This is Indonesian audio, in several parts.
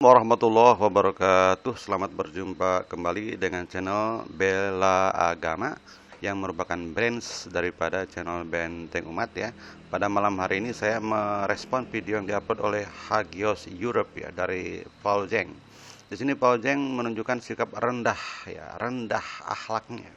warahmatullahi wabarakatuh. Selamat berjumpa kembali dengan channel Bela Agama yang merupakan branch daripada channel Benteng Umat ya. Pada malam hari ini saya merespon video yang diupload oleh Hagios Europe ya dari Paul Zeng. Di sini Paul Zeng menunjukkan sikap rendah ya, rendah akhlaknya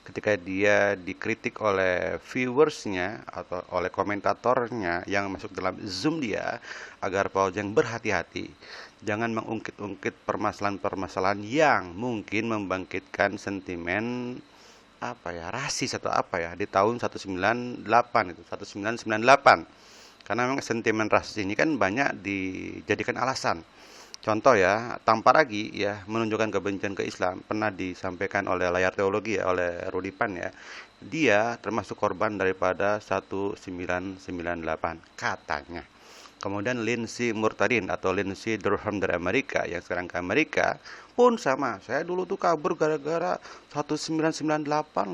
ketika dia dikritik oleh viewersnya atau oleh komentatornya yang masuk dalam Zoom dia agar Paul Zeng berhati-hati, jangan mengungkit-ungkit permasalahan-permasalahan yang mungkin membangkitkan sentimen rasis atau di tahun 1998 itu 1998, karena memang sentimen rasis ini kan banyak dijadikan alasan. Contoh ya, Tamparagi ya menunjukkan kebencian ke Islam pernah disampaikan oleh Layar Teologi ya, oleh Rudipan ya. Dia termasuk korban daripada 1998 katanya. Kemudian Lindsay Murtadin atau Lindsay Durham dari Amerika yang sekarang ke Amerika pun sama. Saya dulu tuh kabur gara-gara 1998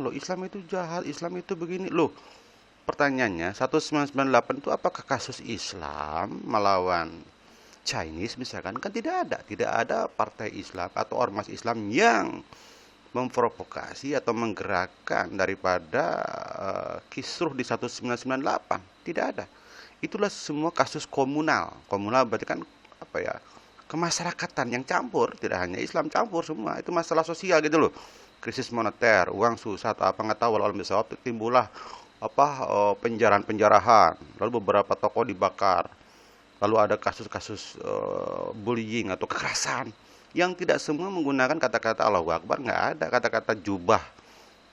loh. Islam itu jahat, Islam itu begini loh. Pertanyaannya, 1998 itu apakah kasus Islam melawan Chinese misalkan? Kan tidak ada partai Islam atau ormas Islam yang memprovokasi atau menggerakkan daripada kisruh di 1998. Tidak ada. Itulah semua kasus komunal. Komunal berarti kan kemasyarakatan yang campur, tidak hanya Islam, campur semua. Itu masalah sosial gitu loh. Krisis moneter, uang susah atau apa nggak tahu, walau misalnya timbullah penjarahan, lalu beberapa toko dibakar. Lalu ada kasus-kasus bullying atau kekerasan yang tidak semua menggunakan kata-kata Allahu Akbar, nggak ada kata-kata jubah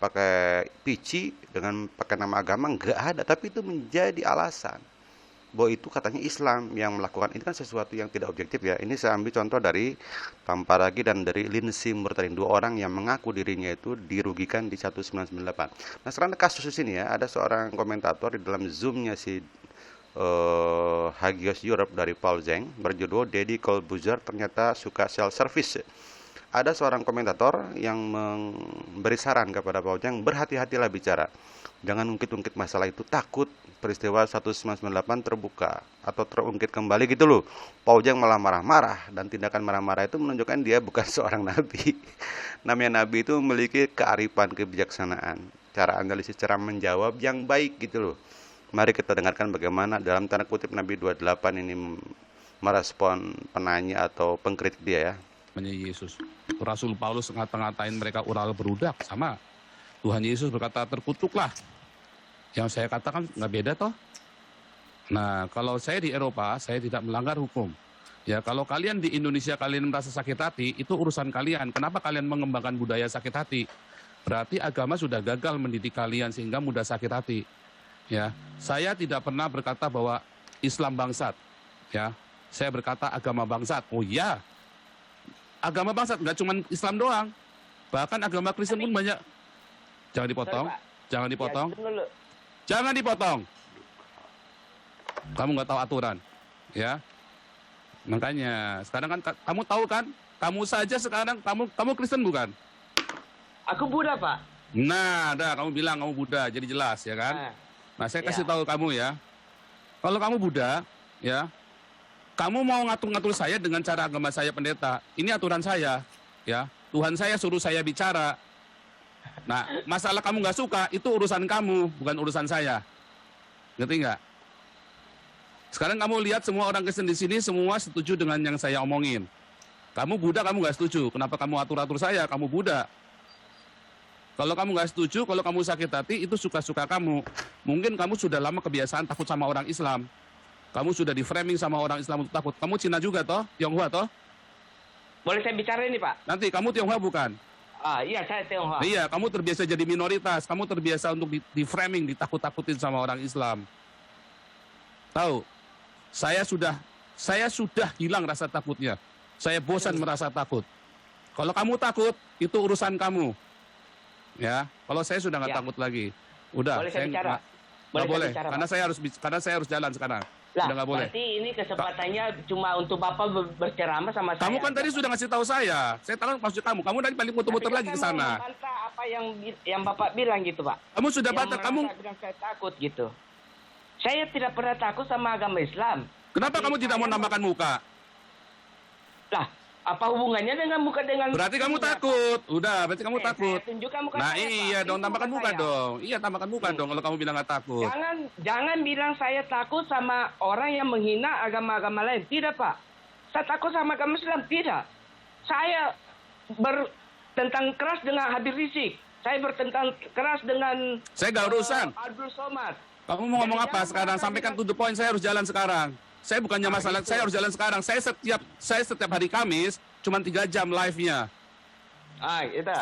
pakai pici dengan pakai nama agama, nggak ada. Tapi itu menjadi alasan bahwa itu katanya Islam yang melakukan. Ini kan sesuatu yang tidak objektif ya. Ini saya ambil contoh dari Tamparagi dan dari Lindsay Murtadin, dua orang yang mengaku dirinya itu dirugikan di 1998. Nah sekarang kasus di sini ya, ada seorang komentator di dalam zoomnya si Hagios Europe dari Paul Zeng berjudul Deddy Corbuzier ternyata suka self service. Ada seorang komentator yang memberi saran kepada Paul Zeng, berhati-hatilah bicara, jangan ungkit-ungkit masalah itu, takut peristiwa 1998 terbuka atau terungkit kembali gitu loh. Paul Zeng malah marah-marah, dan tindakan marah-marah itu menunjukkan dia bukan seorang nabi. Namanya nabi itu memiliki kearifan, kebijaksanaan, cara analisis, cara menjawab yang baik gitu loh. Mari kita dengarkan bagaimana dalam tanda kutip Nabi 28 ini merespon penanya atau pengkritik dia ya. Yesus. Rasul Paulus ngata-ngatain mereka ural berudak, sama. Tuhan Yesus berkata terkutuklah. Yang saya katakan nggak beda toh. Nah, kalau saya di Eropa, saya tidak melanggar hukum. Ya, kalau kalian di Indonesia kalian merasa sakit hati, itu urusan kalian. Kenapa kalian mengembangkan budaya sakit hati? Berarti agama sudah gagal mendidik kalian sehingga mudah sakit hati. Ya, saya tidak pernah berkata bahwa Islam bangsat. Ya, saya berkata agama bangsat. Oh iya, agama bangsat nggak cuma Islam doang, bahkan agama Kristen pun banyak. Jangan dipotong, jangan dipotong, jangan dipotong. Kamu nggak tahu aturan, ya. Makanya sekarang kan kamu tahu kan, kamu saja sekarang kamu Kristen bukan? Aku Buddha, Pak. Nah, kamu bilang kamu Buddha, jadi jelas ya kan? Nah, saya kasih tahu kamu ya, kalau kamu Buddha, ya, kamu mau ngatur-ngatur saya dengan cara agama saya pendeta, ini aturan saya, ya, Tuhan saya suruh saya bicara. Nah, masalah kamu nggak suka, itu urusan kamu, bukan urusan saya. Ngerti nggak? Sekarang kamu lihat semua orang Kristen di sini, semua setuju dengan yang saya omongin. Kamu Buddha, kamu nggak setuju, kenapa kamu atur-atur saya, kamu Buddha. Kalau kamu nggak setuju, kalau kamu sakit hati, itu suka-suka kamu. Mungkin kamu sudah lama kebiasaan takut sama orang Islam. Kamu sudah di-framing sama orang Islam untuk takut. Kamu Cina juga toh? Tionghoa toh? Boleh saya bicara ini, Pak? Nanti, kamu Tionghoa bukan? Iya, saya Tionghoa. Iya, kamu terbiasa jadi minoritas. Kamu terbiasa untuk di-framing, ditakut-takutin sama orang Islam. Tahu? Saya sudah hilang rasa takutnya. Saya bosan merasa takut. Kalau kamu takut, itu urusan kamu. Ya, kalau saya sudah nggak takut lagi. Udah, boleh saya bicara? Nggak boleh, bicara, karena saya harus jalan sekarang. Udah nggak boleh. Berarti ini kesempatannya cuma untuk Bapak berceramah sama saya. Kamu kan tadi sudah ngasih tahu saya. Saya tahu maksud kamu. Kamu tadi balik muter-muter lagi ke sana. Apa yang Bapak bilang gitu, Pak? Kamu sudah bantah, kamu bilang saya takut gitu. Saya tidak pernah takut sama agama Islam. Kenapa kamu tidak mau nampakkan muka? Lah, apa hubungannya dengan Berarti kamu takut. Udah, berarti kamu takut. Saya tunjukkan muka Nah saya, Pak. iya dong, Itu tambahkan muka saya. dong. Iya, tambahkan muka dong kalau kamu bilang nggak takut. Jangan bilang saya takut sama orang yang menghina agama-agama lain. Tidak, Pak. Saya takut sama agama Islam. Tidak. Saya bertentang keras dengan Habib Rizik. Saya bertentang keras dengan Saya nggak urusan. Abdul Somad. Kamu mau ngomong Jadi apa jangan sekarang? merasa Sampaikan bilang- to the point, saya harus jalan sekarang. Saya bukannya masalah, itu. saya harus jalan sekarang. Saya setiap hari Kamis cuma 3 jam live-nya. Itu.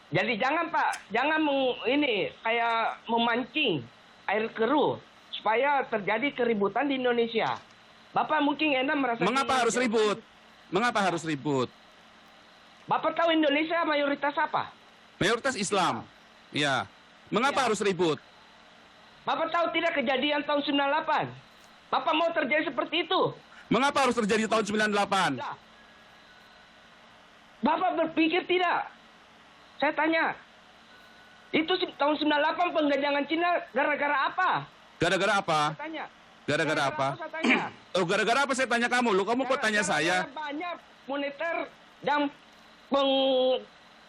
Jadi jangan, Pak, jangan ini kayak memancing air keruh supaya terjadi keributan di Indonesia. Bapak mungkin enak merasa Mengapa harus ribut? Mengapa harus ribut? Bapak tahu Indonesia mayoritas apa? Mayoritas Islam. Ya. Mengapa Ya. harus ribut? Bapak tahu tidak kejadian tahun 98? Bapak mau terjadi seperti itu? Mengapa harus terjadi tahun 98? Lah. Bapak berpikir tidak? Saya tanya. Itu tahun 98 penggajahkan Cina gara-gara apa? Gara-gara apa? Saya tanya. Gara-gara apa? Saya tanya. Oh, gara-gara apa saya tanya kamu? Lu kamu kok tanya saya? Banyak moneter dan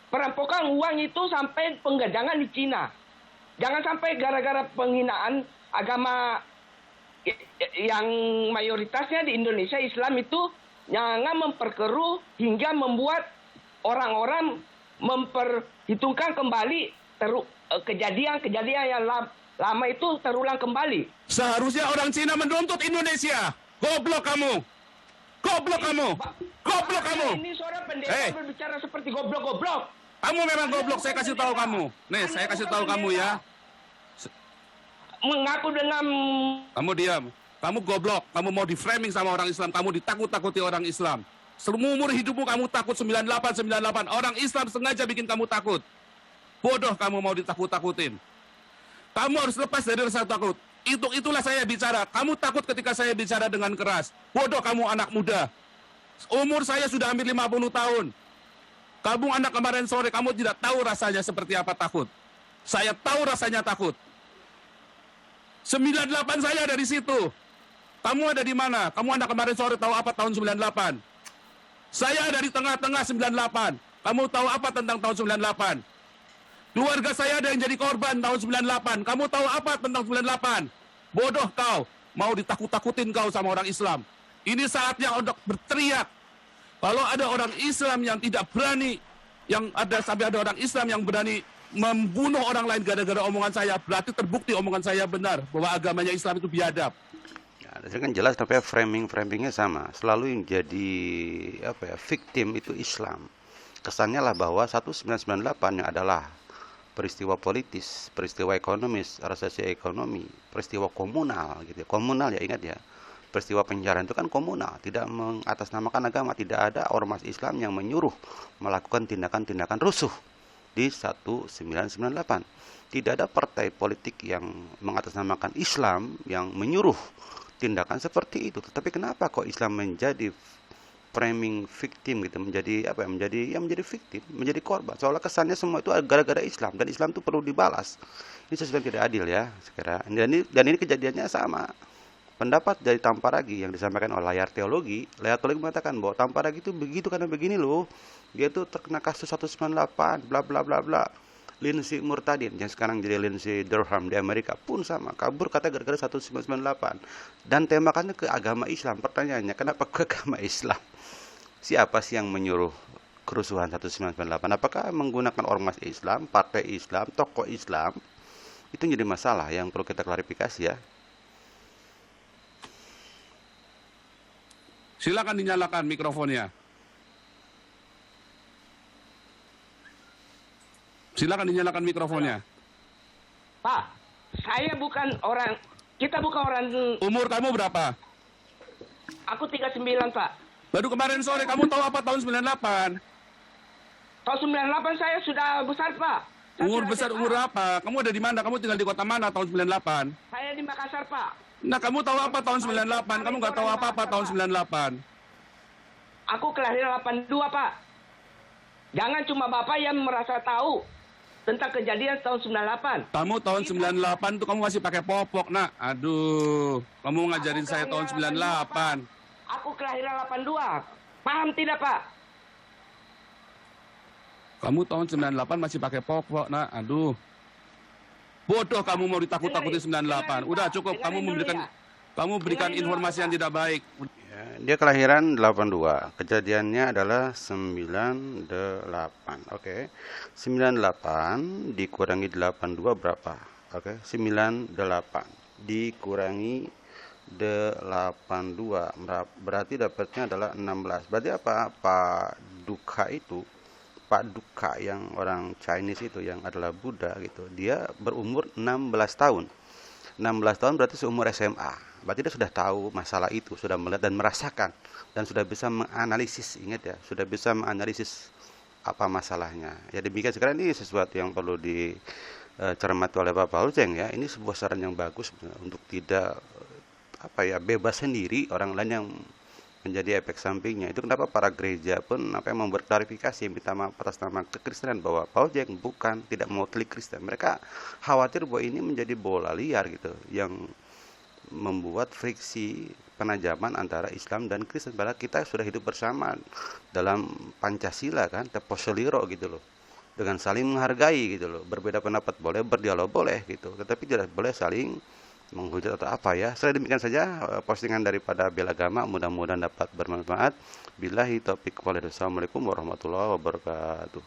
perampokan uang itu sampai penggajangan di Cina. Jangan sampai gara-gara penghinaan agama yang mayoritasnya di Indonesia Islam itu jangan memperkeruh hingga membuat orang-orang memperhitungkan kembali kejadian-kejadian yang lama itu terulang kembali. Seharusnya orang Cina menuntut Indonesia. Goblok kamu. Goblok kamu. Goblok kamu. Ini seorang pendeta Hei. berbicara seperti goblok-goblok. Kamu memang goblok, saya kasih tahu kamu. Nih, saya kasih tahu kamu ya. Mengaku dengan Kamu diam. Kamu goblok. Kamu mau di-framing sama orang Islam. Kamu ditakut-takuti orang Islam. Seumur hidupmu kamu takut 98. Orang Islam sengaja bikin kamu takut. Bodoh kamu mau ditakut-takutin. Kamu harus lepas dari rasa takut. Itulah saya bicara. Kamu takut ketika saya bicara dengan keras. Bodoh kamu anak muda. Umur saya sudah hampir 50 tahun. Kamu anak kemarin sore, kamu tidak tahu rasanya seperti apa takut. Saya tahu rasanya takut. 98 saya dari situ. Kamu ada di mana? Kamu anak kemarin sore tahu apa tahun 98? Saya dari tengah-tengah 98. Kamu tahu apa tentang tahun 98? Keluarga saya ada yang jadi korban tahun 98. Kamu tahu apa tentang 98? Bodoh kau. Mau ditakut-takutin kau sama orang Islam. Ini saatnya untuk berteriak. Kalau ada orang Islam yang tidak berani, sampai ada orang Islam yang berani membunuh orang lain gara-gara omongan saya, berarti terbukti omongan saya benar bahwa agamanya Islam itu biadab. Ya, itu kan jelas, tapi framingnya sama. Selalu yang jadi victim itu Islam. Kesannya lah bahwa 1998 yang adalah peristiwa politis, peristiwa ekonomis, resesi ekonomi, peristiwa komunal gitu. Komunal ya, ingat ya. Peristiwa penjarahan itu kan komunal, tidak mengatasnamakan agama, tidak ada ormas Islam yang menyuruh melakukan tindakan-tindakan rusuh di 1998. Tidak ada partai politik yang mengatasnamakan Islam yang menyuruh tindakan seperti itu. Tetapi kenapa kok Islam menjadi framing victim gitu, menjadi victim, menjadi korban. Soalnya kesannya semua itu gara-gara Islam, dan Islam itu perlu dibalas. Ini sesuatu yang tidak adil ya sekarang. Dan ini kejadiannya sama. Pendapat dari Tamparagi yang disampaikan oleh Layar Teologi mengatakan bahwa Tamparagi itu begitu karena begini loh. Dia tuh terkena kasus 198, bla bla bla bla. Lindsay Murtadin yang sekarang jadi Lindsay Durham di Amerika pun sama, kabur kata gara-gara 1998. Dan tembakannya ke agama Islam. Pertanyaannya, kenapa ke agama Islam? Siapa sih yang menyuruh kerusuhan 1998? Apakah menggunakan ormas Islam, partai Islam, tokoh Islam? Itu jadi masalah yang perlu kita klarifikasi ya. Silakan dinyalakan mikrofonnya. Silakan dinyalakan mikrofonnya. Pak, kita bukan orang, Umur kamu berapa? aku 39, Pak. Baru kemarin sore kamu tahu apa tahun 98? Tahun 98 saya sudah besar, Pak. Saya Umur sudah besar SMA. umur apa? Kamu ada di mana? Kamu tinggal di kota mana tahun 98? Saya di Makassar, Pak. Nah, kamu tahu apa tahun 98? Kamu nggak tahu apa-apa tahun 98. Aku kelahiran 82, Pak. Jangan cuma Bapak yang merasa tahu tentang kejadian tahun 98. Kamu tahun 98 tuh kamu masih pakai popok, nak. Aduh, kamu ngajarin saya tahun 98. Aku kelahiran 82. Paham tidak, Pak? Kamu tahun 98 masih pakai pokok, nak. Aduh. Bodoh kamu mau ditakut-takutin 98. Udah cukup, kamu berikan informasi yang tidak baik. Ya, dia kelahiran 82. Kejadiannya adalah 98. Oke. 98 dikurangi 82 berapa? Oke, 98 dikurangi 82 berarti dapatnya adalah 16. Berarti apa? Pak Duka yang orang Chinese itu yang adalah Buddha gitu. Dia berumur 16 tahun. 16 tahun berarti seumur SMA. Berarti dia sudah tahu masalah itu, sudah melihat dan merasakan dan sudah bisa menganalisis, ingat ya, sudah bisa menganalisis apa masalahnya. Ya demikian, sekarang ini sesuatu yang perlu dicermati oleh Bapak Paulceng ya. Ini sebuah saran yang bagus untuk tidak bebas sendiri orang lain yang menjadi efek sampingnya. Itu kenapa para gereja pun membuat klarifikasi, minta maaf atas nama kekristenan bahwa Paulceng bukan, tidak mewakili Kristen. Mereka khawatir bahwa ini menjadi bola liar gitu yang membuat friksi penajaman antara Islam dan Kristen. Padahal kita sudah hidup bersama dalam Pancasila kan, teposeliro gitu loh, dengan saling menghargai gitu loh. Berbeda pendapat boleh, berdialog boleh gitu, tetapi tidak boleh saling menghujat atau apa ya. Selain demikian saja postingan daripada Bela Agama, mudah-mudahan dapat bermanfaat. Billahi taufiq walhidayah. Assalamualaikum warahmatullahi wabarakatuh.